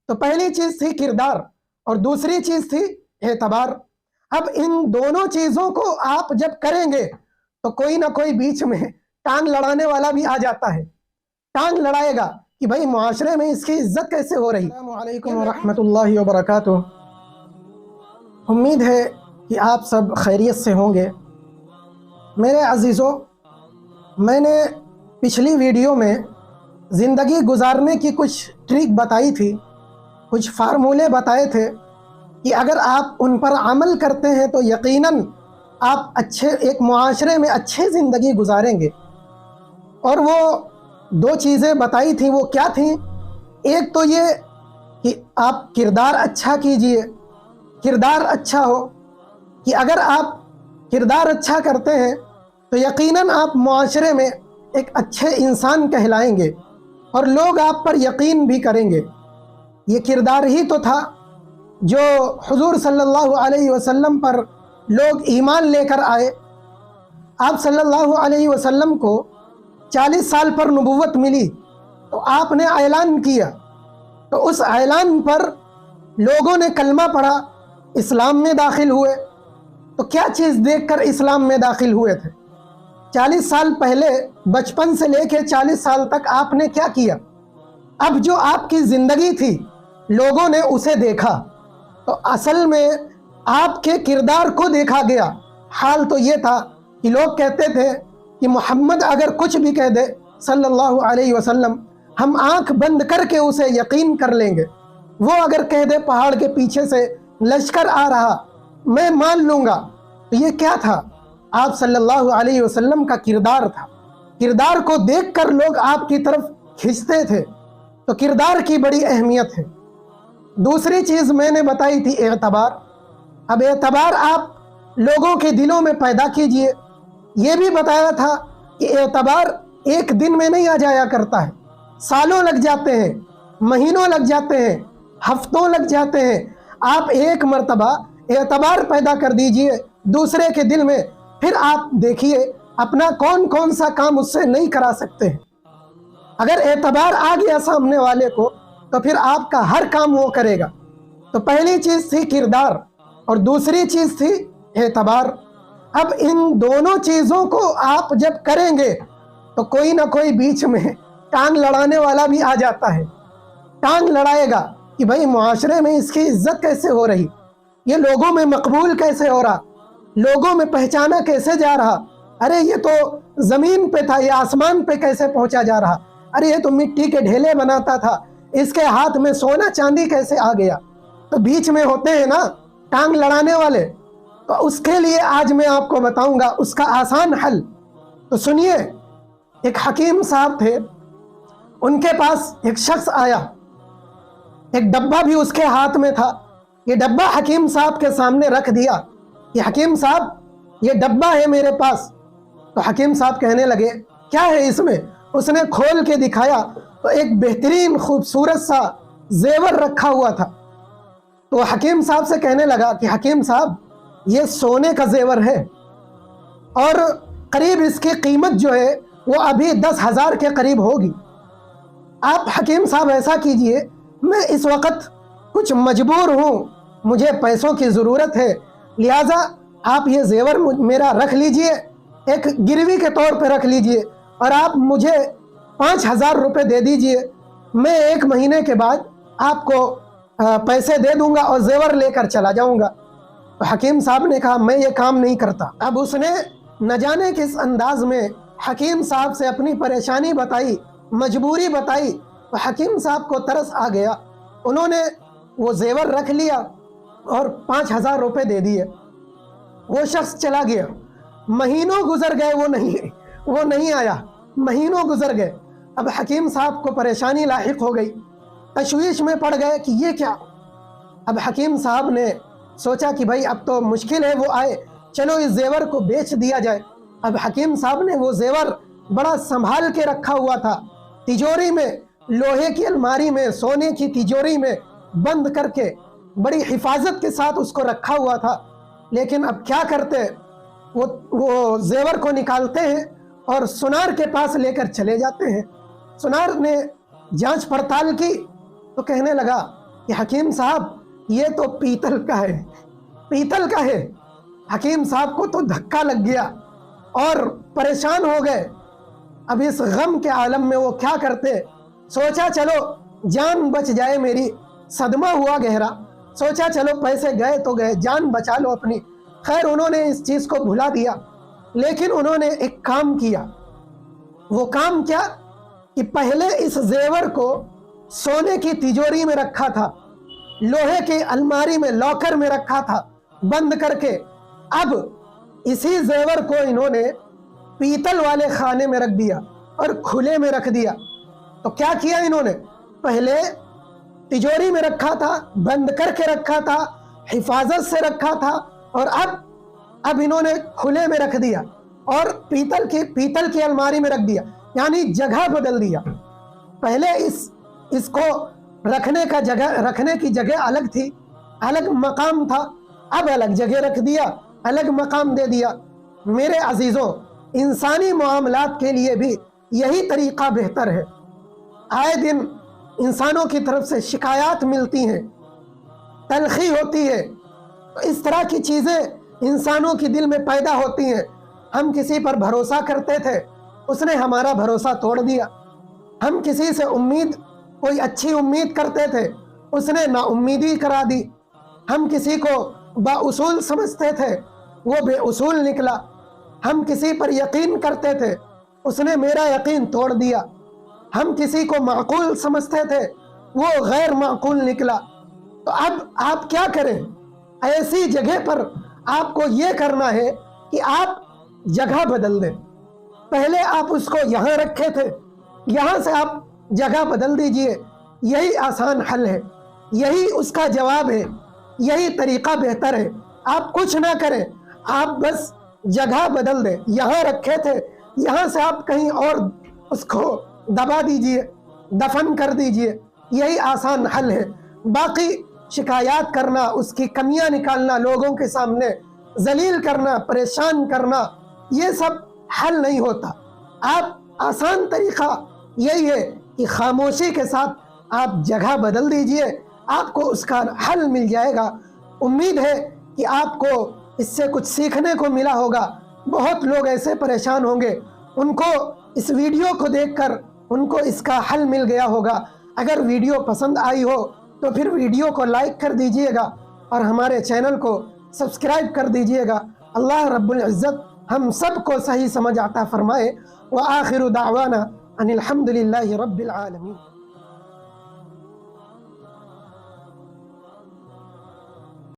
تو پہلی چیز تھی کردار اور دوسری چیز تھی اعتبار۔ اب ان دونوں چیزوں کو آپ جب کریں گے تو کوئی نہ کوئی بیچ میں ٹانگ لڑانے والا بھی آ جاتا ہے، ٹانگ لڑائے گا کہ بھائی معاشرے میں اس کی عزت کیسے ہو رہی۔ السلام علیکم ورحمۃ اللہ وبرکاتہ۔ امید ہے کہ آپ سب خیریت سے ہوں گے۔ میرے عزیزوں، میں نے پچھلی ویڈیو میں زندگی گزارنے کی کچھ ٹرک بتائی تھی، کچھ فارمولے بتائے تھے کہ اگر آپ ان پر عمل کرتے ہیں تو یقیناً آپ ایک معاشرے میں اچھے زندگی گزاریں گے۔ اور وہ دو چیزیں بتائی تھیں، وہ کیا تھیں؟ ایک تو یہ کہ آپ کردار اچھا کیجئے، کردار اچھا ہو کہ اگر آپ کردار اچھا کرتے ہیں تو یقیناً آپ معاشرے میں ایک اچھے انسان کہلائیں گے اور لوگ آپ پر یقین بھی کریں گے۔ یہ کردار ہی تو تھا جو حضور صلی اللہ علیہ وسلم پر لوگ ایمان لے کر آئے۔ آپ صلی اللہ علیہ وسلم کو 40 سال پر نبوت ملی تو آپ نے اعلان کیا، تو اس اعلان پر لوگوں نے کلمہ پڑھا، اسلام میں داخل ہوئے۔ تو کیا چیز دیکھ کر اسلام میں داخل ہوئے تھے؟ 40 سال پہلے، بچپن سے لے کے 40 سال تک آپ نے کیا کیا؟ اب جو آپ کی زندگی تھی لوگوں نے اسے دیکھا، تو اصل میں آپ کے کردار کو دیکھا گیا۔ حال تو یہ تھا کہ لوگ کہتے تھے کہ محمد اگر کچھ بھی کہہ دے صلی اللہ علیہ وسلم، ہم آنکھ بند کر کے اسے یقین کر لیں گے۔ وہ اگر کہہ دے پہاڑ کے پیچھے سے لشکر آ رہا، میں مان لوں گا۔ تو یہ کیا تھا؟ آپ صلی اللہ علیہ وسلم کا کردار تھا۔ کردار کو دیکھ کر لوگ آپ کی طرف کھنچتے تھے، تو کردار کی بڑی اہمیت ہے۔ دوسری چیز میں نے بتائی تھی اعتبار۔ اب اعتبار آپ لوگوں کے دلوں میں پیدا کیجئے۔ یہ بھی بتایا تھا کہ اعتبار ایک دن میں نہیں آ جایا کرتا ہے، سالوں لگ جاتے ہیں، مہینوں لگ جاتے ہیں، ہفتوں لگ جاتے ہیں۔ آپ ایک مرتبہ اعتبار پیدا کر دیجئے دوسرے کے دل میں، پھر آپ دیکھیے اپنا کون کون سا کام اس سے نہیں کرا سکتے ہیں۔ اگر اعتبار آ گیا سامنے والے کو تو پھر آپ کا ہر کام وہ کرے گا۔ تو پہلی چیز تھی کردار اور دوسری چیز تھی اعتبار۔ اب ان دونوں چیزوں کو آپ جب کریں گے تو کوئی نہ کوئی بیچ میں ٹانگ لڑانے والا بھی آ جاتا ہے، ٹانگ لڑائے گا کہ بھائی معاشرے میں اس کی عزت کیسے ہو رہی، یہ لوگوں میں مقبول کیسے ہو رہا، لوگوں میں پہچانا کیسے جا رہا، ارے یہ تو زمین پہ تھا، یہ آسمان پہ کیسے پہنچا جا رہا، ارے یہ تو مٹی کے ڈھیلے بناتا تھا، اس کے ہاتھ میں سونا چاندی کیسے آ گیا۔ تو بیچ میں ہوتے ہیں نا ٹانگ لڑانے والے، تو اس کے لیے آج میں آپ کو بتاؤں گا اس کا آسان حل۔ تو سنیے، ایک حکیم صاحب تھے، ان کے پاس ایک شخص آیا، ایک ڈبہ بھی اس کے ہاتھ میں تھا۔ یہ ڈبہ حکیم صاحب کے سامنے رکھ دیا کہ حکیم صاحب یہ ڈبہ ہے میرے پاس۔ تو حکیم صاحب کہنے لگے کیا ہے اس میں؟ اس نے کھول کے دکھایا تو ایک بہترین خوبصورت سا زیور رکھا ہوا تھا۔ تو حکیم صاحب سے کہنے لگا کہ حکیم صاحب یہ سونے کا زیور ہے اور قریب اس کی قیمت جو ہے وہ ابھی 10,000 کے قریب ہوگی۔ آپ حکیم صاحب ایسا کیجئے، میں اس وقت کچھ مجبور ہوں، مجھے پیسوں کی ضرورت ہے، لہٰذا آپ یہ زیور میرا رکھ لیجئے، ایک گروی کے طور پہ رکھ لیجئے اور آپ مجھے 5,000 روپے دے دیجئے، میں 1 مہینے کے بعد آپ کو پیسے دے دوں گا اور زیور لے کر چلا جاؤں گا۔ تو حکیم صاحب نے کہا میں یہ کام نہیں کرتا۔ اب اس نے نہ جانے کس انداز میں حکیم صاحب سے اپنی پریشانی بتائی، مجبوری بتائی، تو حکیم صاحب کو ترس آ گیا، انہوں نے وہ زیور رکھ لیا اور 5,000 روپے دے دیے۔ وہ شخص چلا گیا، مہینوں گزر گئے، وہ نہیں آیا، مہینوں گزر گئے۔ اب حکیم صاحب کو پریشانی لاحق ہو گئی، تشویش میں پڑ گئے کہ یہ کیا۔ اب حکیم صاحب نے سوچا کہ بھائی اب تو مشکل ہے وہ آئے، چلو اس زیور کو بیچ دیا جائے۔ اب حکیم صاحب نے وہ زیور بڑا سنبھال کے رکھا ہوا تھا، تجوری میں، لوہے کی الماری میں، سونے کی تجوری میں بند کر کے بڑی حفاظت کے ساتھ اس کو رکھا ہوا تھا۔ لیکن اب کیا کرتے، وہ زیور کو نکالتے ہیں اور سنار کے پاس لے کر چلے جاتے ہیں۔ سنار نے جانچ پڑتال کی تو کہنے لگا کہ حکیم صاحب یہ تو پیتل کا ہے، پیتل کا ہے۔ حکیم صاحب کو تو دھکا لگ گیا اور پریشان ہو گئے۔ اب اس غم کے عالم میں وہ کیا کرتے، سوچا چلو جان بچ جائے میری، صدمہ ہوا گہرا، سوچا چلو پیسے گئے تو گئے، جان بچا لو اپنی۔ خیر انہوں نے اس چیز کو بھلا دیا، لیکن انہوں نے ایک کام کیا۔ وہ کام کیا کہ پہلے اس زیور کو سونے کی تجوری میں رکھا تھا، لوہے کی الماری میں، لاکر میں رکھا تھا بند کر کے۔ اب اسی زیور کو انہوں نے پیتل والے خانے میں رکھ دیا اور کھلے میں رکھ دیا۔ تو کیا کیا انہوں نے، پہلے تجوری میں رکھا تھا، بند کر کے رکھا تھا، حفاظت سے رکھا تھا، اور اب انہوں نے کھلے میں رکھ دیا اور پیتل کی الماری میں رکھ دیا، یعنی جگہ بدل دیا۔ پہلے اس کو رکھنے کی جگہ الگ تھی، الگ مقام تھا، اب الگ جگہ رکھ دیا، الگ مقام دے دیا۔ میرے عزیزوں، انسانی معاملات کے لیے بھی یہی طریقہ بہتر ہے۔ آئے دن انسانوں کی طرف سے شکایات ملتی ہیں، تلخی ہوتی ہے، اس طرح کی چیزیں انسانوں کی دل میں پیدا ہوتی ہیں۔ ہم کسی پر بھروسہ کرتے تھے، اس نے ہمارا بھروسہ توڑ دیا۔ ہم کسی سے کوئی اچھی امید کرتے تھے، اس نے نا امیدی کرا دی۔ ہم کسی کو با اصول سمجھتے تھے، وہ بے اصول نکلا۔ ہم کسی پر یقین کرتے تھے، اس نے میرا یقین توڑ دیا۔ ہم کسی کو معقول سمجھتے تھے، وہ غیر معقول نکلا۔ تو اب آپ کیا کریں؟ ایسی جگہ پر آپ کو یہ کرنا ہے کہ آپ جگہ بدل دیں۔ پہلے آپ اس کو یہاں رکھے تھے، یہاں سے آپ جگہ بدل دیجئے۔ یہی آسان حل ہے، یہی اس کا جواب ہے، یہی طریقہ بہتر ہے۔ آپ کچھ نہ کریں، آپ بس جگہ بدل دیں۔ یہاں رکھے تھے، یہاں سے آپ کہیں اور اس کو دبا دیجئے، دفن کر دیجئے۔ یہی آسان حل ہے۔ باقی شکایات کرنا، اس کی کمیاں نکالنا، لوگوں کے سامنے ذلیل کرنا، پریشان کرنا، یہ سب حل نہیں ہوتا۔ آپ آسان طریقہ یہی ہے کہ خاموشی کے ساتھ آپ جگہ بدل دیجئے، آپ کو اس کا حل مل جائے گا۔ امید ہے کہ آپ کو اس سے کچھ سیکھنے کو ملا ہوگا۔ بہت لوگ ایسے پریشان ہوں گے، ان کو اس ویڈیو کو دیکھ کر ان کو اس کا حل مل گیا ہوگا۔ اگر ویڈیو پسند آئی ہو تو پھر ویڈیو کو لائک کر دیجئے گا اور ہمارے چینل کو سبسکرائب کر دیجئے گا۔ اللہ رب العزت ہم سب کو صحیح سمجھ عطا فرمائے۔ وآخر دعوانا ان الحمد للہ رب العالمین۔